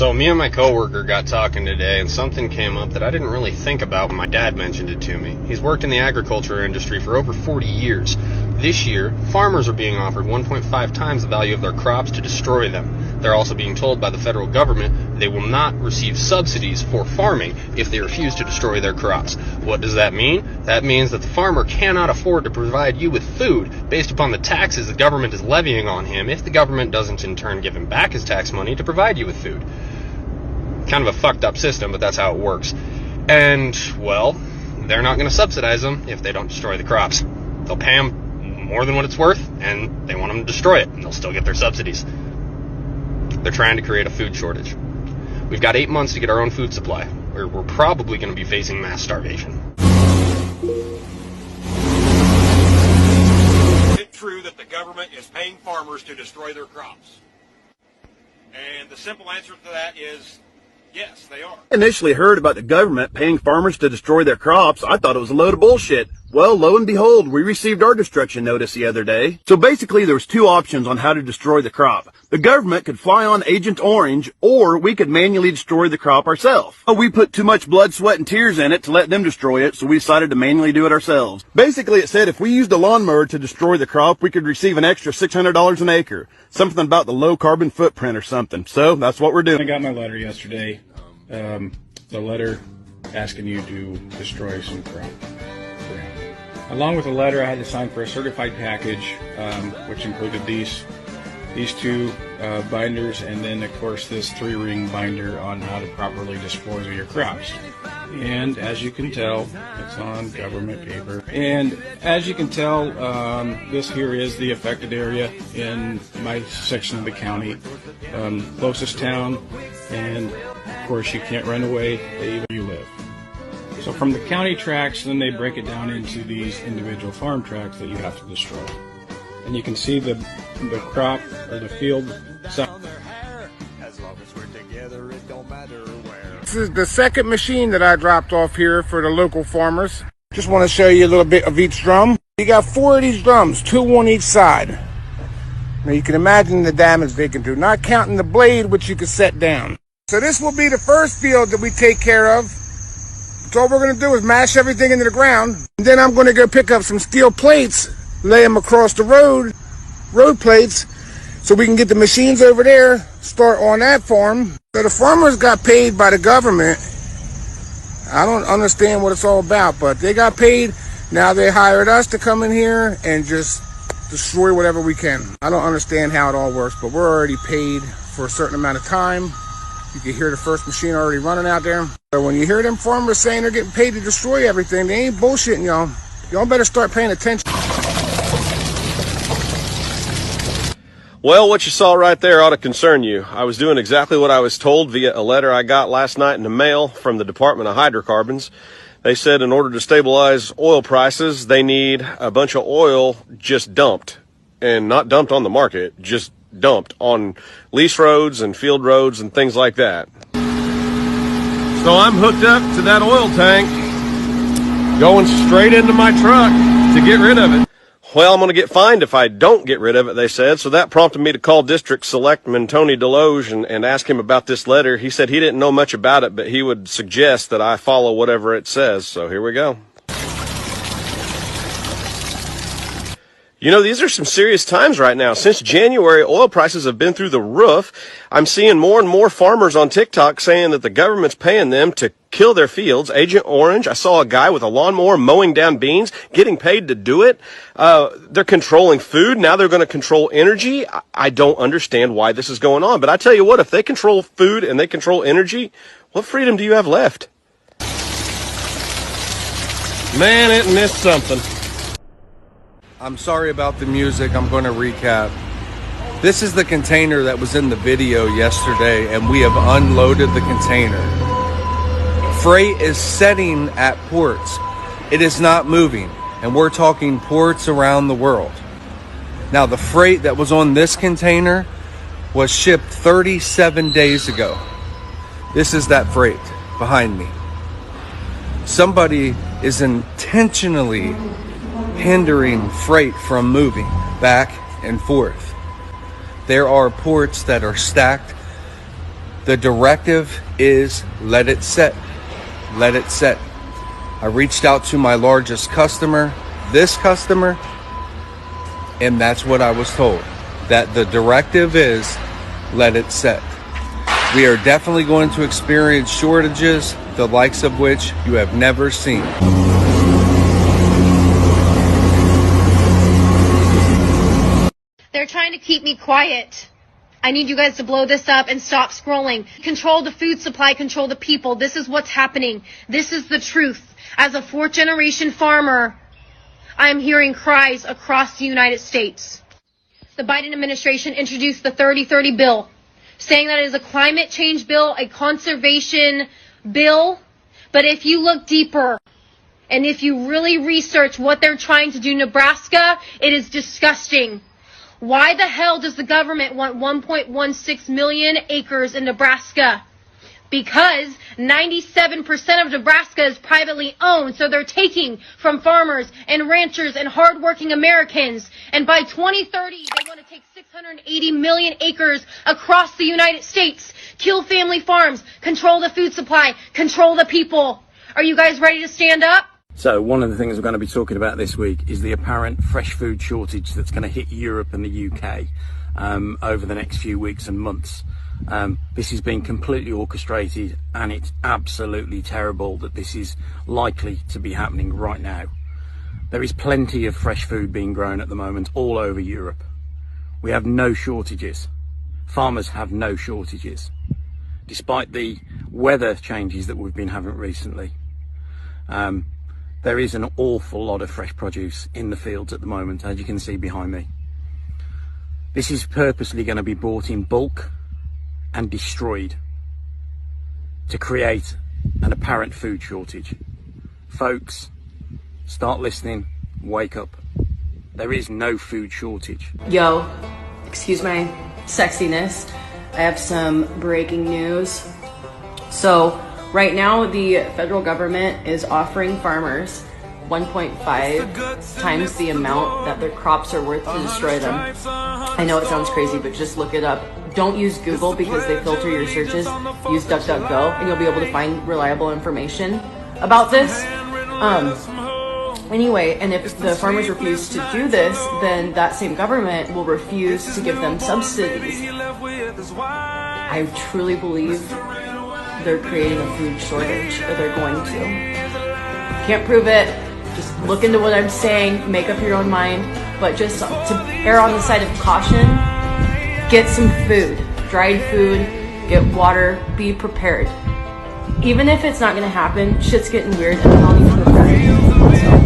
So me and my coworker got talking today, and something came up that I didn't really think about when my dad mentioned it to me. He's worked in the agriculture industry for over 40 years. This year, farmers are being offered 1.5 times the value of their crops to destroy them. They're also being told by the federal government they will not receive subsidies for farming if they refuse to destroy their crops. What does that mean? That means that the farmer cannot afford to provide you with food based upon the taxes the government is levying on him if the government doesn't in turn give him back his tax money to provide you with food. Kind of a fucked up system, but that's how it works. And, well, they're not going to subsidize them if they don't destroy the crops. They'll pay them more than what it's worth, and they want them to destroy it, and they'll still get their subsidies. They're trying to create a food shortage. We've got 8 months to get our own food supply, or we're probably going to be facing mass starvation. Is it true that the government is paying farmers to destroy their crops? And the simple answer to that is yes, they are. Initially heard about the government paying farmers to destroy their crops, I thought it was a load of bullshit. Well, lo and behold, we received our destruction notice the other day. So basically there was two options on how to destroy the crop. The government could fly on Agent Orange, or we could manually destroy the crop ourselves. Oh, we put too much blood, sweat, and tears in it to let them destroy it, so we decided to manually do it ourselves. Basically, it said if we used a lawnmower to destroy the crop, we could receive an extra $600 an acre. Something about the low carbon footprint or something. So that's what we're doing. I got my letter yesterday. The letter asking you to destroy some crop. Along with the letter, I had to sign for a certified package, which included these two binders, and then of course this 3-ring binder on how to properly dispose of your crops. And as you can tell, it's on government paper. And as you can tell, this here is the affected area in my section of the county, closest town, and of course you can't run away where you live. So from the county tracts, then they break it down into these individual farm tracts that you have to destroy. And you can see the crop or the field. This is the second machine that I dropped off here for the local farmers. Just want to show you a little bit of each drum. You got 4 of these drums, 2 on each side. Now you can imagine the damage they can do, not counting the blade which you can set down. So this will be the first field that we take care of. So all we're going to do is mash everything into the ground. And then I'm going to go pick up some steel plates, lay them across the road plates, so we can get the machines over there, start on that farm. So the farmers got paid by the government. I don't understand what it's all about, but they got paid. Now they hired us to come in here and just destroy whatever we can. I don't understand how it all works, but we're already paid for a certain amount of time. You can hear the first machine already running out there. So when you hear them farmers saying they're getting paid to destroy everything, they ain't bullshitting y'all. Y'all better start paying attention. Well, what you saw right there ought to concern you. I was doing exactly what I was told via a letter I got last night in the mail from the Department of Hydrocarbons. They said in order to stabilize oil prices, they need a bunch of oil just dumped. And not dumped on the market, just dumped on lease roads and field roads and things like that. So I'm hooked up to that oil tank, going straight into my truck to get rid of it. Well, I'm going to get fined if I don't get rid of it, they said. So that prompted me to call District Selectman Tony Deloge and ask him about this letter. He said he didn't know much about it, but he would suggest that I follow whatever it says. So here we go. You know, these are some serious times right now. Since January, oil prices have been through the roof. I'm seeing more and more farmers on TikTok saying that the government's paying them to kill their fields. Agent Orange, I saw a guy with a lawnmower mowing down beans, getting paid to do it. They're controlling food. Now they're going to control energy. I don't understand why this is going on. But I tell you what, if they control food and they control energy, what freedom do you have left? Man, isn't this something? I'm sorry about the music. I'm going to recap. This is the container that was in the video yesterday, and we have unloaded the container. Freight is setting at ports. It is not moving, and we're talking ports around the world. Now, the freight that was on this container was shipped 37 days ago. This is that freight behind me. Somebody is intentionally hindering freight from moving back and forth. There are ports that are stacked The directive is let it set. Let it set. I reached out to my largest customer, this customer, and that's what I was told. That the directive is let it set. We are definitely going to experience shortages, the likes of which you have never seen. They're trying to keep me quiet. I need you guys to blow this up and stop scrolling. Control the food supply, control the people. This is what's happening. This is the truth. As a fourth-generation farmer, I'm hearing cries across the United States. The Biden administration introduced the 30-30 bill, saying that it is a climate change bill, a conservation bill. But if you look deeper and if you really research what they're trying to do in Nebraska, it is disgusting. Why the hell does the government want 1.16 million acres in Nebraska? Because 97% of Nebraska is privately owned, so they're taking from farmers and ranchers and hardworking Americans. And by 2030, they want to take 680 million acres across the United States, kill family farms, control the food supply, control the people. Are you guys ready to stand up? So one of the things we're going to be talking about this week is the apparent fresh food shortage that's going to hit Europe and the UK over the next few weeks and months. This has been completely orchestrated, and it's absolutely terrible that this is likely to be happening right now. There is plenty of fresh food being grown at the moment all over Europe. We have no shortages. Farmers have no shortages, despite the weather changes that we've been having recently. There is an awful lot of fresh produce in the fields at the moment, as you can see behind me. This is purposely going to be bought in bulk and destroyed to create an apparent food shortage. Folks, start listening, wake up. There is no food shortage. Yo, excuse my sexiness. I have some breaking news. So, right now, the federal government is offering farmers 1.5 times the amount that their crops are worth to destroy them. I know it sounds crazy, but just look it up. Don't use Google because they filter your searches. Use DuckDuckGo and you'll be able to find reliable information about this. Anyway, and if the farmers refuse to do this, then that same government will refuse to give them subsidies. I truly believe they're creating a food shortage, or they're going to. Can't prove it. Just look into what I'm saying, make up your own mind, but just to err on the side of caution, get some food, dried food, get water, be prepared. Even if it's not gonna happen, shit's getting weird and we all need to prepare. So.